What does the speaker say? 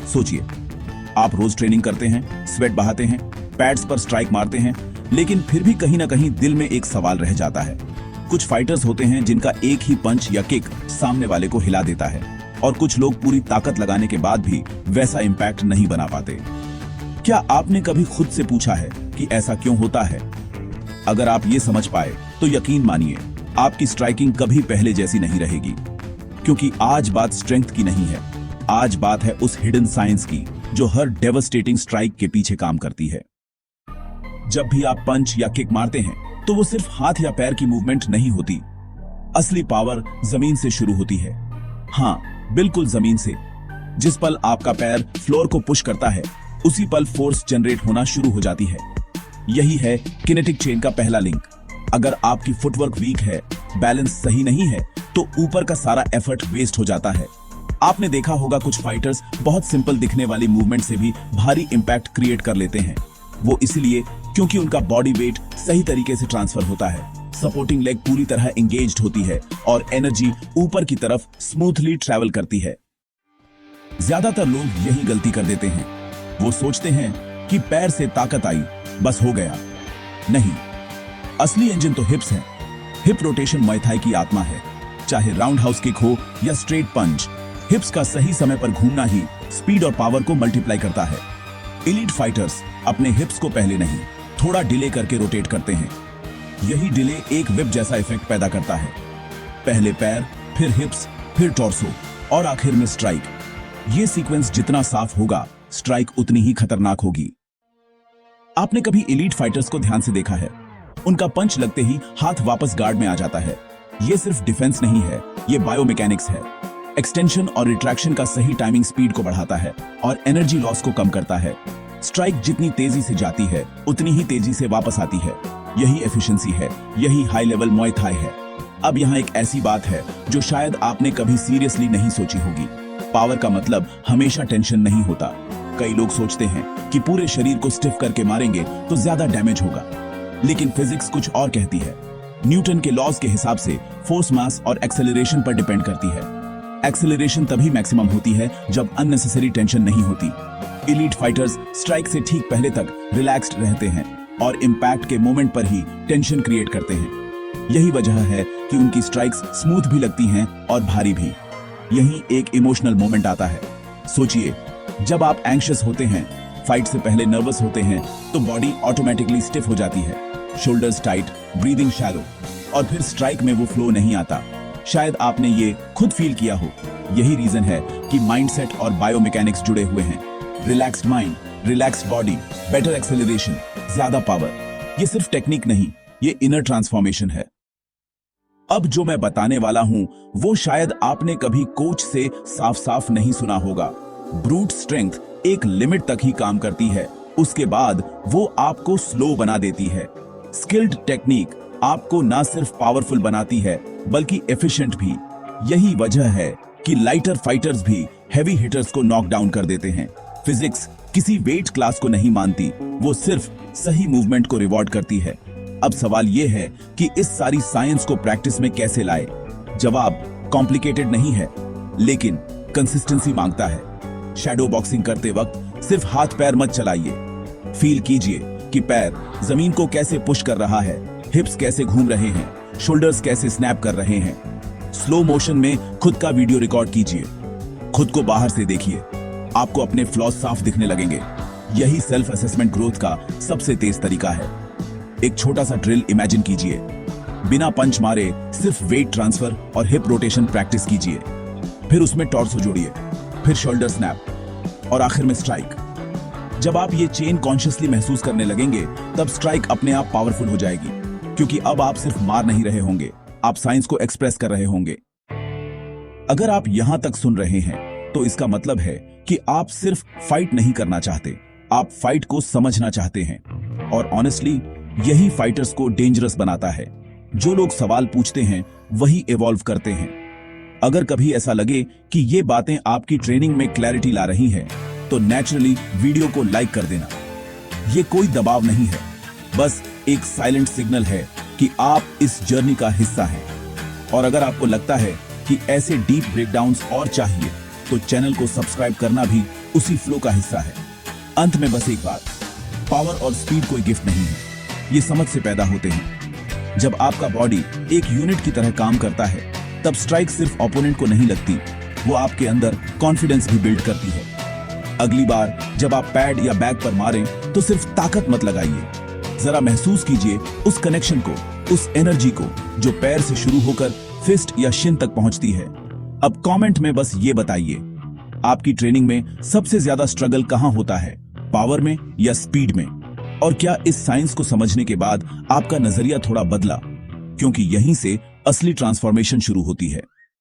सोचिए, आप रोज ट्रेनिंग करते हैं, स्वेट बहाते हैं, पैड्स पर स्ट्राइक मारते हैं, लेकिन फिर भी कहीं ना कहीं दिल में एक सवाल रह जाता है। कुछ फाइटर्स होते हैं जिनका एक ही पंच या किक सामने वाले को हिला देता है, और कुछ लोग पूरी ताकत लगाने के बाद भी वैसा इंपैक्ट नहीं बना पाते। क्या आपने कभी खुद से पूछा है कि ऐसा क्यों होता है? अगर आप ये समझ पाए तो यकीन मानिए, आपकी स्ट्राइकिंग कभी पहले जैसी नहीं रहेगी। क्योंकि आज बात स्ट्रेंथ की नहीं है, आज बात है उस हिडन साइंस की जो हर डेवास्टेटिंग स्ट्राइक के पीछे काम करती है। जब भी आप पंच या किक मारते हैं तो वो सिर्फ हाथ या पैर की मूवमेंट नहीं होती। असली पावर जमीन से शुरू होती है। हाँ, बिल्कुल जमीन से। जिस पल आपका पैर फ्लोर को पुश करता है, उसी पल फोर्स जनरेट होना शुरू हो जाती है। यही है किनेटिक चेन का पहला लिंक। अगर आपकी फुटवर्क वीक है, बैलेंस सही नहीं है, तो ऊपर का सारा एफर्ट वेस्ट हो जाता है। आपने देखा होगा कुछ फाइटर्स बहुत सिंपल दिखने वाली मूवमेंट से भी भारी इंपैक्ट क्रिएट कर लेते हैं। वो इसलिए क्योंकि उनका बॉडी वेट सही तरीके से ट्रांसफर होता है, सपोर्टिंग लेग पूरी तरह एंगेज्ड होती है और एनर्जी ऊपर की तरफ स्मूथली ट्रैवल करती है। ज्यादातर लोग यही गलती कर देते हैं। वो सोचते हैं कि पैर से ताकत आई, बस हो गया। नहीं, असली इंजन तो हिप्स है। हिप रोटेशन मुay थाई की आत्मा है। चाहे राउंड हाउस किक हो या स्ट्रेट पंच, हिप्स का सही समय पर घूमना ही स्पीड और पावर को मल्टीप्लाई करता है। एलीट फाइटर्स अपने हिप्स को पहले नहीं, थोड़ा डिले करके रोटेट करते हैं। यही डिले एक विप जैसा इफेक्ट पैदा करता है। पहले पैर, फिर हिप्स, फिर टॉर्सो और आखिर में स्ट्राइक। ये सीक्वेंस जितना साफ होगा, स्ट्राइक उतनी ही खतरनाक होगी। आपने कभी एलीट फाइटर्स को ध्यान से देखा है? उनका पंच लगते ही हाथ वापस गार्ड में आ जाता है। ये सिर्फ डिफेंस नहीं है, ये बायोमैकेनिक्स है। एक्सटेंशन और रिट्रैक्शन का सही टाइमिंग स्पीड को बढ़ाता है और एनर्जी लॉस को कम करता है। स्ट्राइक जितनी तेजी से जाती है, उतनी ही तेजी से वापस आती है। यही एफिशिएंसी है, यही हाई लेवल मुay थाई है। अब यहाँ एक ऐसी बात है जो शायद आपने कभी सीरियसली नहीं सोची होगी। पावर का मतलब हमेशा टेंशन नहीं होता। कई लोग सोचते हैं कि पूरे शरीर को स्टिफ करके मारेंगे तो ज्यादा डैमेज होगा, लेकिन फिजिक्स कुछ और कहती है। न्यूटन के लॉज के हिसाब से फोर्स मास और एक्सेलरेशन पर डिपेंड करती है। एक्सेलरेशन तभी मैक्सिमम होती है जब अननेसेसरी टेंशन नहीं होती। एलीट फाइटर्स स्ट्राइक से ठीक पहले तक रिलैक्स्ड रहते हैं और इंपैक्ट के मोमेंट पर ही टेंशन क्रिएट करते हैं। यही वजह है कि उनकी स्ट्राइक्स स्मूथ भी लगती हैं और भारी भी। यही एक इमोशनल मोमेंट आता है। सोचिए, जब आप एंग्शियस होते हैं, फाइट से पहले नर्वस होते हैं, तो बॉडी ऑटोमेटिकली स्टिफ हो जाती है, शोल्डर्स टाइट, ब्रीदिंग शैलो, और फिर स्ट्राइक में वो फ्लो नहीं आता। शायद आपने ये खुद फील किया हो। यही रीजन है कि माइंडसेट और बायोमैकेनिक्स जुड़े हुए हैं। Relaxed mind, relaxed body, better acceleration, ज्यादा पावर। ये सिर्फ टेक्निक नहीं, ये इनर ट्रांसफॉर्मेशन है। अब जो मैं बताने वाला हूं, वो शायद आपने कभी कोच से साफ साफ नहीं सुना होगा। ब्रूट स्ट्रेंथ एक लिमिट तक ही काम करती है, उसके बाद वो आपको स्लो बना देती है। स्किल्ड टेक्निक आपको ना सिर्फ पावरफुल बनाती है, बल्कि एफिशिएंट भी। यही वजह है कि लाइटर फाइटर्स भी हैवी हिटर्स को नॉक डाउन कर देते हैं। फिजिक्स किसी वेट क्लास को नहीं मानती, वो सिर्फ सही मूवमेंट को रिवॉर्ड करती है। अब सवाल यह है कि इस सारी साइंस को प्रैक्टिस में कैसे लाए। जवाब कॉम्प्लिकेटेड नहीं है, लेकिन कंसिस्टेंसी मांगता है। शैडो बॉक्सिंग करते वक्त सिर्फ हाथ पैर मत चलाइए। फील कीजिए कि पैर जमीन को कैसे पुश कर रहा है, हिप्स कैसे घूम रहे हैं, शोल्डर्स कैसे स्नैप कर रहे हैं। स्लो मोशन में खुद का वीडियो रिकॉर्ड कीजिए, खुद को बाहर से देखिए, आपको अपने फ्लॉज साफ दिखने लगेंगे। यही सेल्फ असेसमेंट ग्रोथ का सबसे तेज तरीका है। एक छोटा सा ड्रिल इमेजिन कीजिए। बिना पंच मारे सिर्फ वेट ट्रांसफर और हिप रोटेशन प्रैक्टिस कीजिए। फिर उसमें टॉर्सो जोड़िए, फिर शोल्डर स्नैप और आखिर में स्ट्राइक। जब आप ये चेन कॉन्शियसली महसूस करने लगेंगे, तब स्ट्राइक अपने आप पावरफुल हो जाएगी, क्योंकि अब आप सिर्फ मार नहीं रहे होंगे, आप साइंस को एक्सप्रेस कर रहे होंगे। अगर आप यहां तक सुन रहे हैं, तो इसका मतलब है कि आप सिर्फ फाइट नहीं करना चाहते, आप फाइट को समझना चाहते हैं। और ऑनेस्टली यही फाइटर्स को डेंजरस बनाता है। जो लोग सवाल पूछते हैं, वही इवॉल्व करते हैं। अगर कभी ऐसा लगे कि ये बातें आपकी ट्रेनिंग में क्लैरिटी ला रही हैं, तो नेचुरली वीडियो को लाइक कर देना। ये कोई दबाव नहीं है, बस एक साइलेंट सिग्नल है कि आप इस जर्नी का हिस्सा हैं। और अगर आपको लगता है कि ऐसे डीप ब्रेकडाउन्स और चाहिए, तो चैनल को सब्सक्राइब करना भी उसी फ्लो का हिस्सा है। अंत में बस एक बात, पावर और स्पीड कोई गिफ्ट नहीं है, ये समझ से पैदा होते हैं। जब आपका बॉडी एक यूनिट की तरह काम करता है, तब स्ट्राइक सिर्फ ओपोनेंट को नहीं लगती, वो आपके अंदर कॉन्फिडेंस भी बिल्ड करती है। अगली बार जब आप पैड या बैग पर मारें तो सिर्फ ताकत मत लगाइए, जरा महसूस कीजिए उस कनेक्शन को, उस एनर्जी को जो पैर से शुरू होकर फिस्ट या शिन तक पहुंचती है। अब कमेंट में बस ये बताइए, आपकी ट्रेनिंग में सबसे ज्यादा स्ट्रगल कहां होता है, पावर में या स्पीड में? और क्या इस साइंस को समझने के बाद आपका नजरिया थोड़ा बदला? क्योंकि यहीं से असली ट्रांसफॉर्मेशन शुरू होती है।